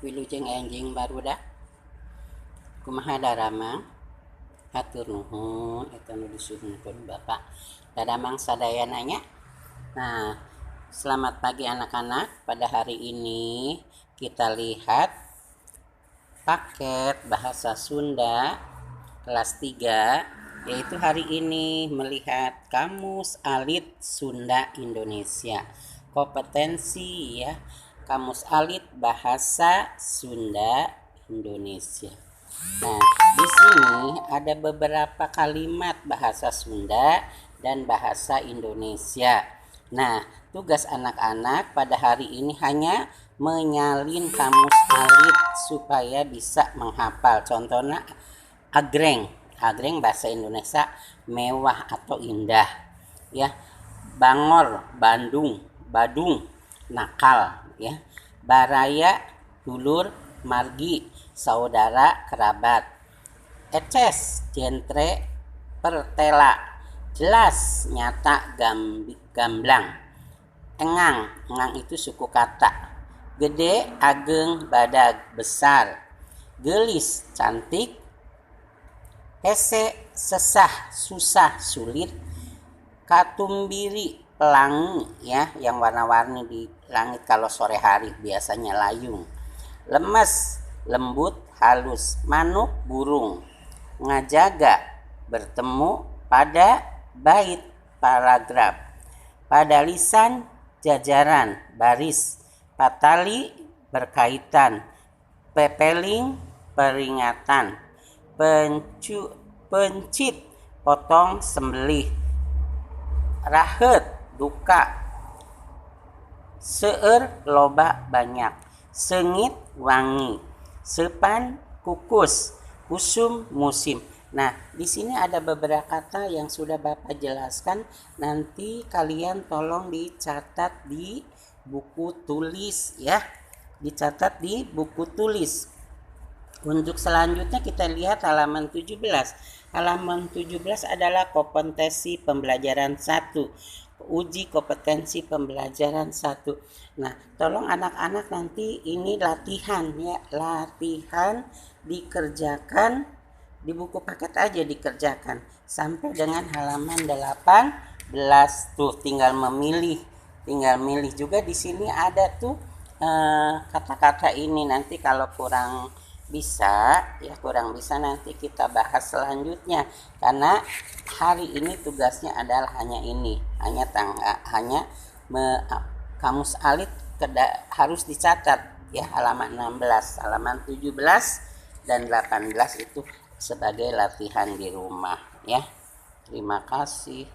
Wilujeng enjing barudak kumaha daramang hatur nuhun eta nu disuhunkeun Bapak daramang sadayananya. Nah, selamat pagi anak-anak. Pada hari ini kita lihat paket bahasa Sunda kelas 3, yaitu hari ini melihat Kamus Alit Sunda Indonesia. Kompetensi ya, Kamus Alit Bahasa Sunda Indonesia. Nah, di sini ada beberapa kalimat bahasa Sunda dan bahasa Indonesia. Nah, tugas anak-anak pada hari ini hanya menyalin Kamus Alit supaya bisa menghafal. Contohnya agreng. Agreng bahasa Indonesia mewah atau indah. Ya. Bangor, Bandung, badung, nakal, ya. Baraya, dulur, margi, saudara, kerabat. Eces, jentre, pertela, jelas, nyata, gamblang. Engang, engang itu suku kata. Gede, ageng, badag, besar. Gelis, cantik. Hese, sesah, susah, sulit. Katumbiri, pelangi, ya, yang warna-warni di langit kalau sore hari biasanya layung. Lemes, lembut, halus. Manuk, burung. Ngajaga, bertemu. Pada, bait, paragraf. Pada lisan, jajaran, baris. Patali, berkaitan. Pepeling, peringatan. Pencit, potong, sembelih. Rahet, duka. Seueur, loba, banyak. Sengit, wangi. Sepan, kukus. Usum, musim. Nah, di sini ada beberapa kata yang sudah Bapak jelaskan. Nanti kalian tolong dicatat di buku tulis, ya. Dicatat di buku tulis. Untuk selanjutnya kita lihat halaman 17. Halaman 17 adalah kompetensi pembelajaran 1. Uji kompetensi pembelajaran 1. Nah, tolong anak-anak nanti ini latihan ya, latihan dikerjakan di buku paket aja dikerjakan sampai dengan halaman 18 tuh tinggal memilih. Tinggal milih juga di sini ada tuh kata-kata ini nanti kalau kurang bisa nanti kita bahas selanjutnya karena hari ini tugasnya adalah hanya ini Kamus Alit harus dicatat ya halaman 16, halaman 17 dan 18 itu sebagai latihan di rumah ya. Terima kasih.